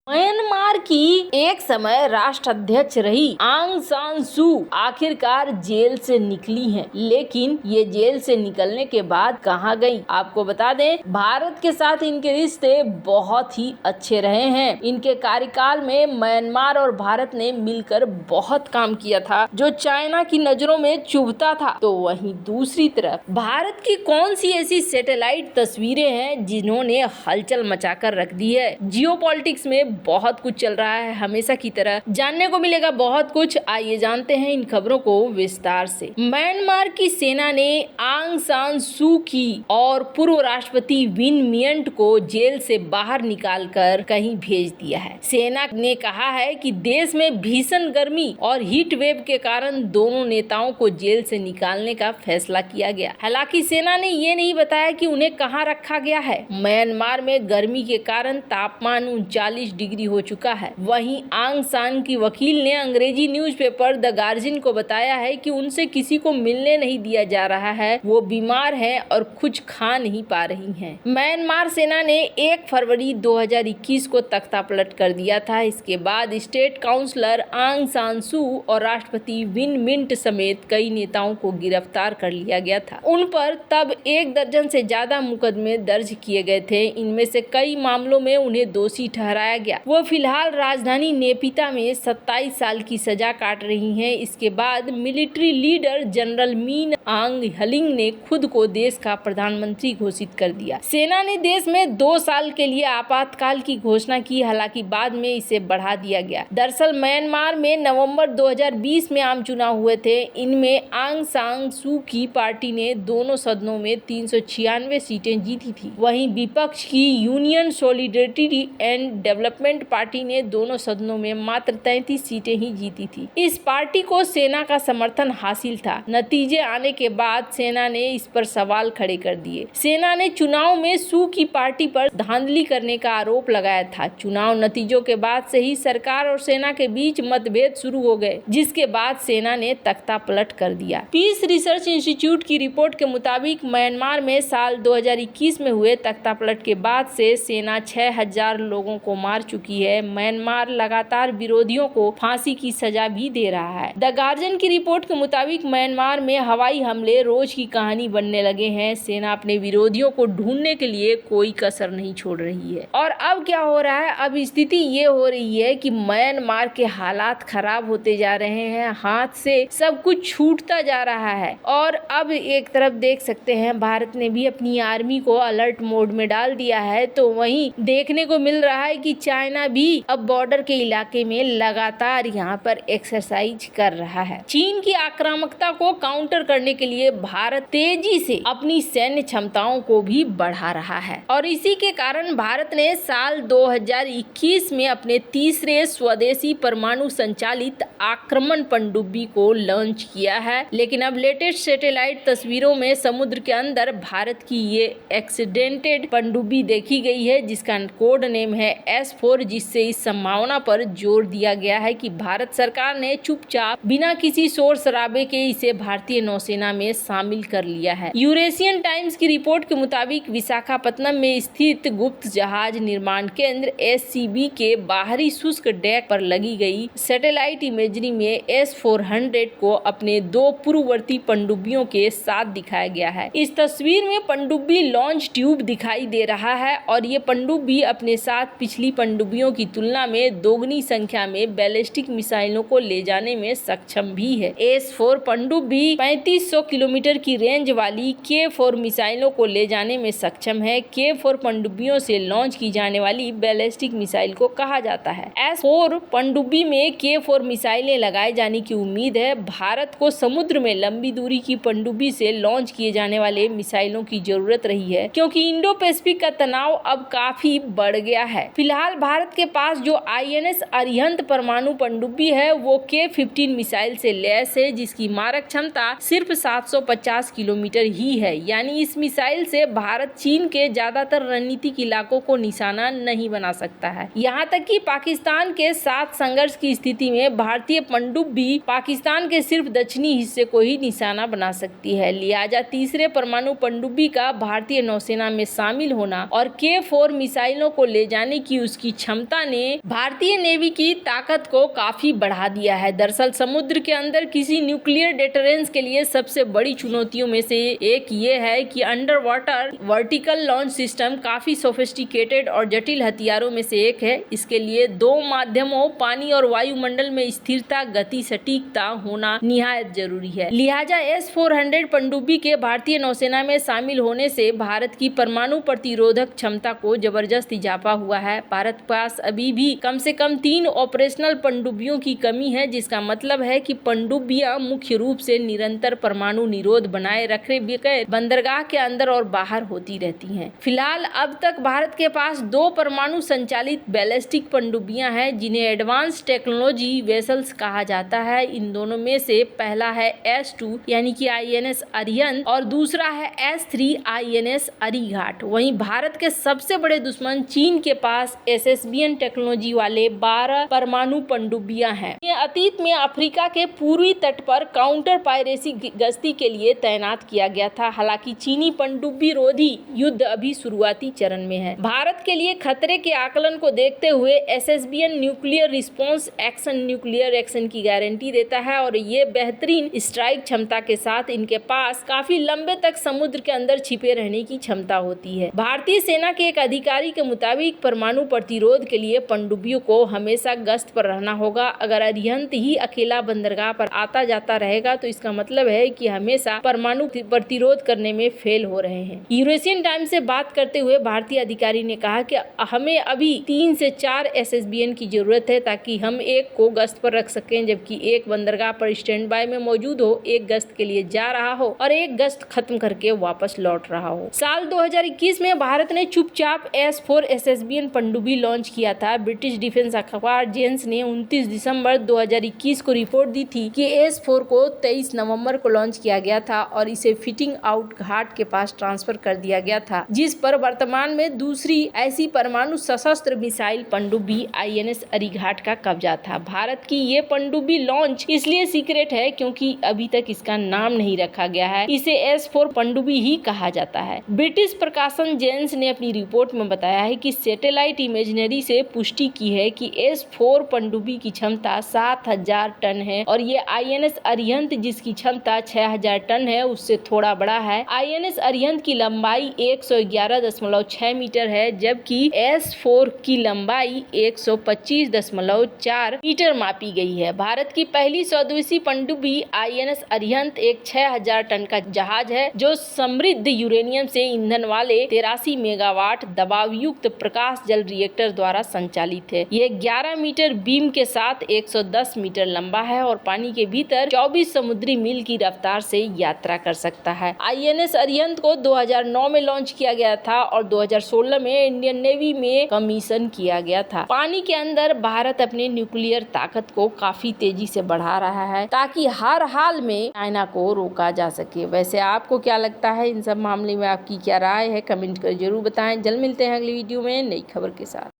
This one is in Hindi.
म्यांमार की एक समय राष्ट्राध्यक्ष रही आंग सान सू आखिरकार जेल से निकली हैं, लेकिन ये जेल से निकलने के बाद कहां गई? आपको बता दें, भारत के साथ इनके रिश्ते बहुत ही अच्छे रहे हैं। इनके कार्यकाल में म्यांमार और भारत ने मिलकर बहुत काम किया था, जो चाइना की नजरों में चुभता था। तो वहीं दूसरी तरफ भारत की कौन सी ऐसी सैटेलाइट तस्वीरें हैं जिन्होंने हलचल मचाकर रख दी है? जियोपॉलिटिक्स में बहुत कुछ चल रहा है, हमेशा की तरह जानने को मिलेगा बहुत कुछ। आइए जानते हैं इन खबरों को विस्तार से। म्यांमार की सेना ने आंग सान सू की और पूर्व राष्ट्रपति विन मिंट को जेल से बाहर निकालकर कहीं भेज दिया है। सेना ने कहा है कि देश में भीषण गर्मी और हीट वेव के कारण दोनों नेताओं को जेल से निकालने का फैसला किया गया। हालांकि सेना ने ये नहीं बताया कि उन्हें कहां रखा गया है। म्यांमार में गर्मी के कारण तापमान 39 डिग्री हो चुका है। वहीं आंग सान की वकील ने अंग्रेजी न्यूज़पेपर द गार्जियन को बताया है कि उनसे किसी को मिलने नहीं दिया जा रहा है, वो बीमार हैं और कुछ खा नहीं पा रही हैं। म्यांमार सेना ने 1 फरवरी 2021 को तख्ता पलट कर दिया था। इसके बाद स्टेट काउंसलर आंग सान सू और राष्ट्रपति विन मिंट समेत कई नेताओं को गिरफ्तार कर लिया गया था। उन पर तब 1 दर्जन से ज्यादा मुकदमे दर्ज किए गए थे। इनमें से कई मामलों में उन्हें दोषी ठहराया गया। वो फिलहाल राजधानी नेपिता में 27 साल की सजा काट रही हैं। इसके बाद मिलिट्री लीडर जनरल मीन आंग हलिंग ने खुद को देश का प्रधानमंत्री घोषित कर दिया। सेना ने देश में 2 साल के लिए आपातकाल की घोषणा की, हालांकि बाद में इसे बढ़ा दिया गया। दरअसल म्यांमार में नवंबर 2020 में आम चुनाव हुए थे। इनमें आंग सान सू की पार्टी ने दोनों सदनों में 396 सीटें जीती थी। वहीं विपक्ष की union solidarity and development party ने दोनों सदनों में मात्र 33 सीटें ही जीती थी। इस पार्टी को सेना का समर्थन हासिल था। नतीजे आने के बाद सेना ने इस पर सवाल खड़े कर दिए। सेना ने चुनाव में सू की पार्टी पर धांधली करने का आरोप लगाया था। चुनाव नतीजों के बाद से ही सरकार और सेना के बीच मतभेद शुरू हो गए, जिसके बाद सेना ने तख्ता पलट कर दिया। पीस रिसर्च इंस्टीट्यूट की रिपोर्ट के मुताबिक म्यांमार में साल 2021 में हुए तख्ता पलट के बाद से सेना 6000 लोगों को मार चुकी है। म्यांमार लगातार विरोधियों को फांसी की सजा भी दे रहा है। द गार्जियन की रिपोर्ट के मुताबिक म्यांमार में हवाई हमले रोज की कहानी बनने लगे हैं। सेना अपने विरोधियों को ढूंढने के लिए कोई कसर नहीं छोड़ रही है। और अब क्या हो रहा है? अब स्थिति ये हो रही है कि म्यांमार के हालात खराब होते जा रहे हैं, हाथ से सब कुछ छूटता जा रहा है। और अब एक तरफ देख सकते हैं भारत ने भी अपनी आर्मी को अलर्ट मोड में डाल दिया है, तो वहीं देखने को मिल रहा है कि चाइना भी अब बॉर्डर के इलाके में लगातार यहाँ पर एक्सरसाइज कर रहा है। चीन की आक्रामकता को काउंटर करने के लिए भारत तेजी से अपनी सैन्य क्षमताओं को भी बढ़ा रहा है और इसी के कारण भारत ने साल 2021 में अपने तीसरे स्वदेशी परमाणु संचालित आक्रमण पनडुब्बी को लॉन्च किया है। लेकिन अब लेटेस्ट सैटेलाइट तस्वीरों में समुद्र के अंदर भारत की ये एक्सीडेंटेड पनडुब्बी देखी गई है, जिसका कोड नेम है S4, जिससे इस संभावना पर जोर दिया गया है कि भारत सरकार ने चुपचाप बिना किसी शोर शराबे के इसे भारतीय नौसेना में शामिल कर लिया है। यूरेशियन टाइम्स की रिपोर्ट के मुताबिक विशाखापत्तनम में स्थित गुप्त जहाज निर्माण केंद्र SCB के बाहरी शुष्क डेक पर लगी गई सैटेलाइट इमेजरी में S400 को अपने 2 पूर्ववर्ती पनडुब्बियों के साथ दिखाया गया है। इस तस्वीर में पनडुब्बी लॉन्च ट्यूब दिखाई दे रहा है और ये पनडुब्बी अपने साथ पिछली पनडुब्बियों की तुलना में दोगुनी संख्या में बैलिस्टिक मिसाइलों को ले जाने में सक्षम भी है। S4 पनडुब्बी 3500 किलोमीटर की रेंज वाली K4 मिसाइलों को ले जाने में सक्षम है। K4 पनडुब्बियों से लॉन्च की जाने वाली बैलिस्टिक मिसाइल को कहा जाता है। S4 पनडुब्बी में K4 मिसाइलें लगाए जाने की उम्मीद है। भारत को समुद्र में लंबी दूरी की पनडुब्बी से लॉन्च किए जाने वाले मिसाइलों की जरूरत रही है, क्योंकि इंडो पैसिफिक का तनाव अब काफी बढ़ गया है। फिलहाल भारत के पास जो INS अरिहंत परमाणु पनडुब्बी है वो K-15 मिसाइल से लैस है, जिसकी मारक क्षमता सिर्फ 750 किलोमीटर ही है। यानी इस मिसाइल से भारत चीन के ज्यादातर रणनीतिक इलाकों को निशाना नहीं बना सकता है। यहाँ तक कि पाकिस्तान के साथ संघर्ष की स्थिति में भारतीय पनडुब्बी पाकिस्तान के सिर्फ दक्षिणी हिस्से को ही निशाना बना सकती है। लिहाजा तीसरे परमाणु पनडुब्बी का भारतीय नौसेना में शामिल होना और K4 मिसाइलों को ले जाने की उसकी क्षमता ने भारतीय नेवी की ताकत को काफी बढ़ा दिया है। दरअसल समुद्र के अंदर किसी न्यूक्लियर डेटरेंस के लिए सबसे बड़ी चुनौतियों में से एक ये है कि under water vertical launch system काफी सोफिस्टिकेटेड और जटिल हथियारों में से एक है। इसके लिए दो माध्यमों पानी और वायुमंडल में स्थिरता, गति, सटीकता होना निहायत जरूरी है। लिहाजा S-400 पनडुब्बी के भारतीय नौसेना में शामिल होने से भारत की परमाणु प्रतिरोधक क्षमता को जबरदस्त इजाफा हुआ है। भारत के पास अभी भी कम से कम 3 ऑपरेशनल पनडुब्बियों की कमी है, जिसका मतलब है कि पनडुब्बियां मुख्य रूप से निरंतर परमाणु निरोध बनाए रखने बगैर बंदरगाह के अंदर और बाहर होती रहती हैं। फिलहाल अब तक भारत के पास 2 परमाणु संचालित बैलिस्टिक पनडुब्बियां हैं, जिन्हें एडवांस टेक्नोलॉजी वेसल्स कहा जाता है। इन दोनों में से पहला है S-2 यानी कि INS अरिहंत और दूसरा है S-3 INS अरीघाट। वहीं भारत के सबसे बड़े दुश्मन चीन के पास SSBN टेक्नोलॉजी वाले 12 परमाणु पनडुब्बियां हैं। ये अतीत में अफ्रीका के पूर्वी तट पर काउंटर पायरेसी गश्ती के लिए तैनात किया गया था। हालांकि चीनी पनडुब्बी रोधी युद्ध अभी शुरुआती चरण में है। भारत के लिए खतरे के आकलन को देखते हुए SSBN nuclear response action nuclear action की गारंटी देता है और ये बेहतरीन स्ट्राइक क्षमता के साथ इनके पास काफी लंबे तक समुद्र के अंदर छिपे रहने की क्षमता होती है। भारतीय सेना के एक अधिकारी के मुताबिक परमाणु प्रतिरोध के लिए पनडुब्बियों को हमेशा गश्त पर रहना होगा। अगर अरिहंत ही अकेला बंदरगाह पर आता जाता रहेगा तो इसका मतलब है कि हमेशा परमाणु प्रतिरोध करने में फेल हो रहे हैं। यूरेशियन टाइम्स से बात करते हुए भारतीय अधिकारी ने कहा कि हमें अभी 3 से 4 SSBN की जरूरत है ताकि हम एक को गश्त पर रख सकें, जबकि एक बंदरगाह पर स्टैंड बाय में मौजूद हो, एक गश्त के लिए जा रहा हो और एक गश्त खत्म करके वापस लौट रहा हो। साल 2021 में भारत ने चुपचाप S-4 SSBN पनडुब्बी लॉन्च किया था। ब्रिटिश डिफेंस अखबार जेन्स ने 29 दिसंबर 2021 को रिपोर्ट दी थी कि S-4 को 23 नवंबर को लॉन्च किया गया था और इसे फिटिंग आउट घाट के पास ट्रांसफर कर दिया गया था, जिस पर वर्तमान में दूसरी ऐसी परमाणु सशस्त्र मिसाइल पनडुब्बी INS अरीघाट का कब्जा था। भारत की ये पनडुब्बी लॉन्च इसलिए सीक्रेट है क्योंकि अभी तक इसका नाम नहीं रखा गया है। इसे S-4 पनडुब्बी ही कहा जाता है। ब्रिटिश प्रकाशन जेन्स ने अपनी रिपोर्ट में बताया है कि सैटेलाइट इमेजनरी से पुष्टि की है कि S-4 पनडुब्बी की क्षमता 7000 टन है और ये INS अरिहंत जिसकी क्षमता 6000 टन है उससे थोड़ा बड़ा है। INS अरिहंत की लंबाई 111.6 मीटर है, जबकि S-4 की लंबाई 125.4 मीटर मापी गई है। भारत की पहली स्वदेशी पनडुब्बी INS अरिहंत एक 6000 टन का जहाज है जो समृद्ध यूरेनियम से ईंधन वाले 83 मेगावाट दबाव युक्त प्रकाश जल रिएक्टर द्वारा संचालित है। यह 11 मीटर बीम के साथ 110 मीटर लंबा है और पानी के भीतर 24 समुद्री मील की रफ्तार से यात्रा कर सकता है। INS अरिहंत को 2009 में लॉन्च किया गया था और 2016 में इंडियन नेवी में कमीशन किया गया था। पानी के अंदर भारत अपने न्यूक्लियर ताकत को काफी तेजी से बढ़ा रहा है ताकि हर हाल में चाइना को रोका जा सके। वैसे आपको क्या लगता है इन सब मामले में, आपकी क्या राय है? कमेंट कर जरूर बताएं। जल्द मिलते हैं अगली वीडियो में नई खबर के साथ।